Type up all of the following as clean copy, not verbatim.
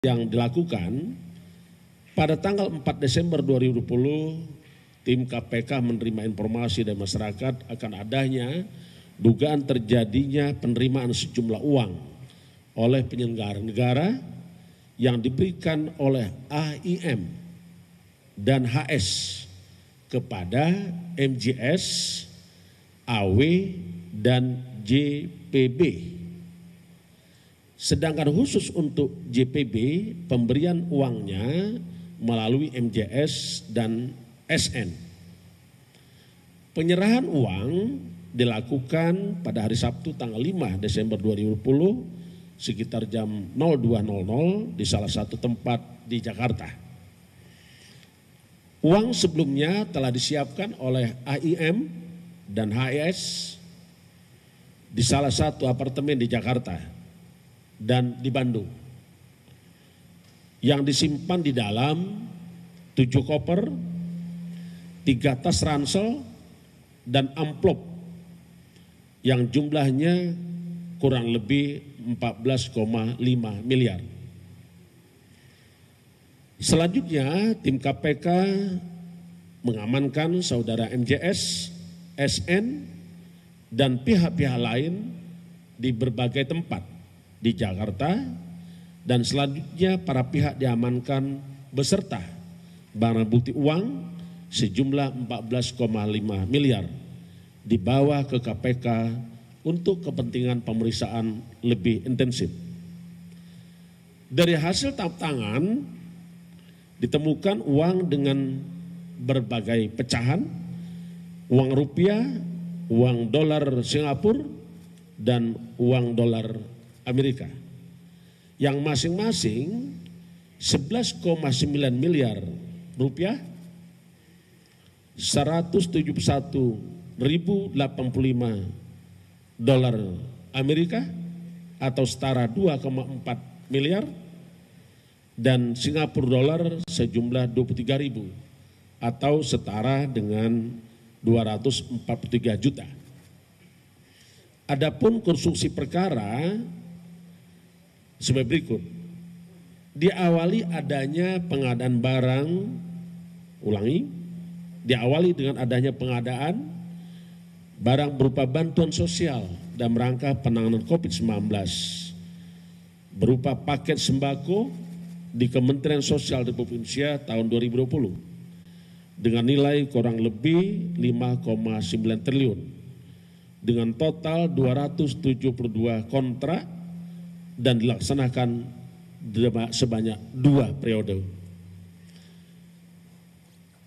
yang dilakukan pada tanggal 4 Desember 2020, tim KPK menerima informasi dari masyarakat akan adanya dugaan terjadinya penerimaan sejumlah uang oleh penyelenggara negara yang diberikan oleh AIM dan HS kepada MJS, AW, dan JPB. Sedangkan khusus untuk JPB, pemberian uangnya melalui MJS dan SN. Penyerahan uang dilakukan pada hari Sabtu tanggal 5 Desember 2020 sekitar jam 02.00 di salah satu tempat di Jakarta. Uang sebelumnya telah disiapkan oleh AIM dan HS di salah satu apartemen di Jakarta dan di Bandung, yang disimpan di dalam 7 koper, 3 tas ransel, dan amplop yang jumlahnya kurang lebih 14,5 miliar. Selanjutnya tim KPK mengamankan saudara MJS, SN, dan pihak-pihak lain di berbagai tempat di Jakarta, dan selanjutnya para pihak diamankan beserta barang bukti uang sejumlah 14,5 miliar dibawa ke KPK untuk kepentingan pemeriksaan lebih intensif. Dari hasil tangkap tangan ditemukan uang dengan berbagai pecahan, uang rupiah, uang dolar Singapura, dan uang dolar Amerika, yang masing-masing 11,9 miliar rupiah, 171.085 dolar Amerika atau setara 2,4 miliar, dan Singapura dolar sejumlah 23.000 atau setara dengan 243 juta. Adapun konstruksi perkara sebagai berikut. Diawali adanya pengadaan barang, diawali dengan adanya pengadaan barang berupa bantuan sosial dalam rangka penanganan COVID-19 berupa paket sembako di Kementerian Sosial Republik Indonesia tahun 2020 dengan nilai kurang lebih 5,9 triliun dengan total 272 kontrak dan dilaksanakan sebanyak 2 periode.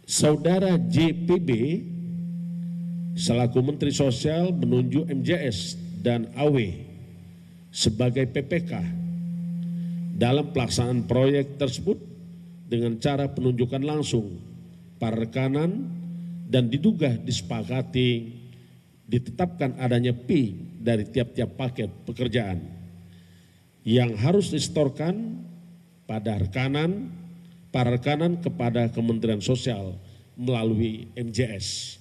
Saudara JPB selaku Menteri Sosial menunjuk MJS dan AW sebagai PPK dalam pelaksanaan proyek tersebut dengan cara penunjukan langsung para rekanan, dan diduga disepakati ditetapkan adanya fee dari tiap-tiap paket pekerjaan yang harus disetorkan pada para rekanan kepada Kementerian Sosial melalui MJS.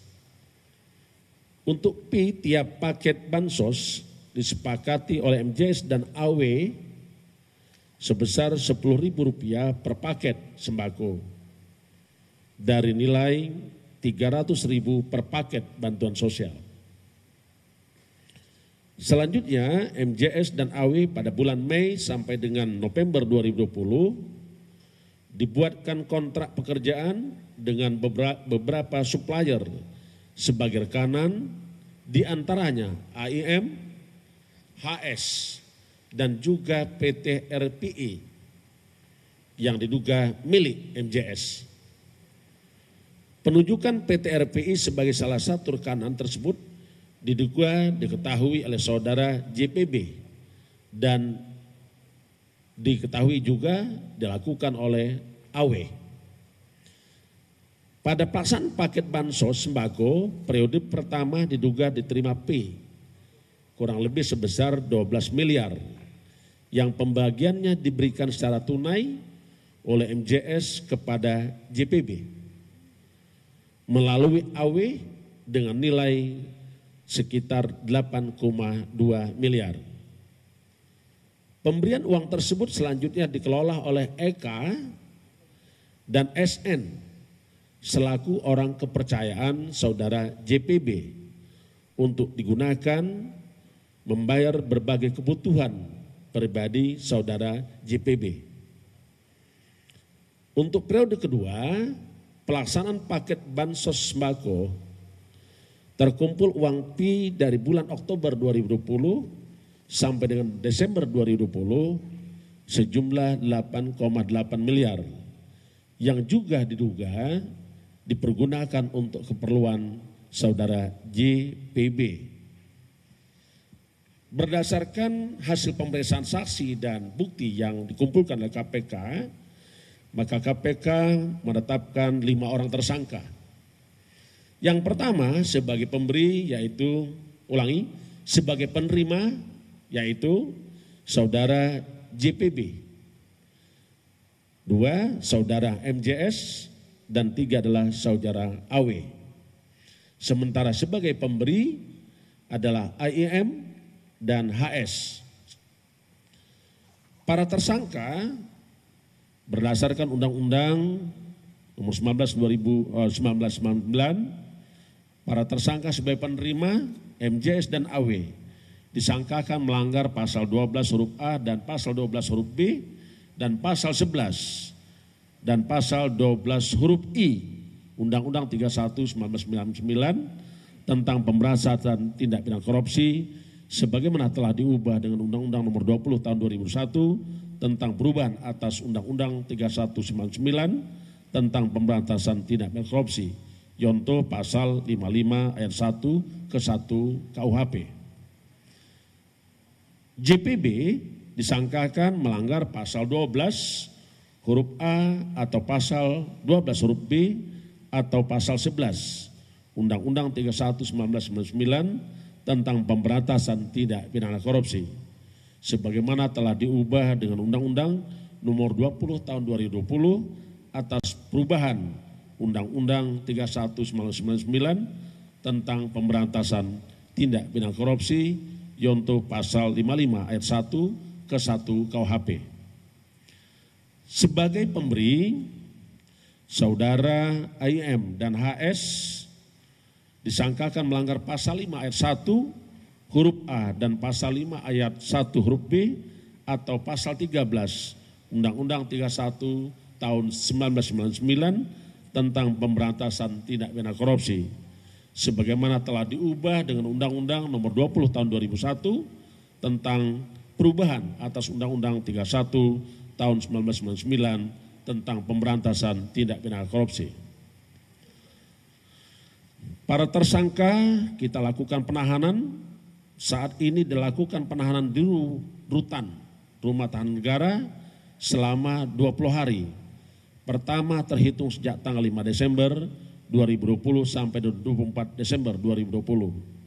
Untuk fee tiap paket bansos disepakati oleh MJS dan AW sebesar Rp10.000 per paket sembako dari nilai Rp300.000 per paket bantuan sosial. Selanjutnya MJS dan AW pada bulan Mei sampai dengan November 2020 dibuatkan kontrak pekerjaan dengan beberapa supplier sebagai rekanan, diantaranya AIM, HS, dan juga PT RPI yang diduga milik MJS. Penunjukan PT RPI sebagai salah satu rekanan tersebut diduga diketahui oleh saudara JPB dan diketahui juga dilakukan oleh AW. Pada pelaksanaan paket bansos sembako periode pertama diduga diterima P kurang lebih sebesar 12 miliar yang pembagiannya diberikan secara tunai oleh MJS kepada JPB melalui AW dengan nilai sekitar 8,2 miliar. Pemberian uang tersebut selanjutnya dikelola oleh Eka dan SN selaku orang kepercayaan saudara JPB untuk digunakan membayar berbagai kebutuhan pribadi saudara JPB. Untuk periode kedua, pelaksanaan paket bansos sembako terkumpul uang Pi dari bulan Oktober 2020 sampai dengan Desember 2020 sejumlah 8,8 miliar yang juga diduga dipergunakan untuk keperluan saudara JPB. Berdasarkan hasil pemeriksaan saksi dan bukti yang dikumpulkan oleh KPK, maka KPK menetapkan 5 orang tersangka. Yang pertama sebagai pemberi sebagai penerima yaitu saudara JPB. 2 saudara MJS dan 3 adalah saudara AW. Sementara sebagai pemberi adalah AIM dan HS. Para tersangka berdasarkan Undang-Undang Nomor 19/1999, para tersangka sebagai penerima MJS dan AW disangkakan melanggar pasal 12 huruf A dan pasal 12 huruf B dan pasal 11 dan pasal 12 huruf I Undang-Undang 31/1999 tentang pemberantasan tindak pidana korupsi sebagaimana telah diubah dengan Undang-Undang Nomor 20 Tahun 2001 tentang perubahan atas Undang-Undang 31/99 tentang pemberantasan tindak pidana korupsi, yonto pasal 55 ayat 1 ke 1 KUHP. JPB disangkakan melanggar pasal 12 huruf A atau pasal 12 huruf B atau pasal 11 Undang-Undang 31/1999 tentang pemberantasan tindak pidana korupsi sebagaimana telah diubah dengan Undang-Undang Nomor 20 Tahun 2020 atas perubahan Undang-Undang 31/1999 tentang pemberantasan tindak pidana korupsi yonto pasal 55 ayat 1 ke 1 KUHP. Sebagai pemberi, saudara AIM dan HS disangkakan melanggar pasal 5 ayat 1 huruf A dan pasal 5 ayat 1 huruf B atau pasal 13 Undang-Undang 31 tahun 1999 tentang pemberantasan tindak pidana korupsi sebagaimana telah diubah dengan Undang-Undang Nomor 20 Tahun 2001 tentang perubahan atas Undang-Undang 31 tahun 1999 tentang pemberantasan tindak pidana korupsi. Para tersangka kita lakukan penahanan, saat ini dilakukan penahanan di rutan Rumah Tahanan Negara selama 20 hari. Pertama terhitung sejak tanggal 5 Desember 2020 sampai 24 Desember 2020.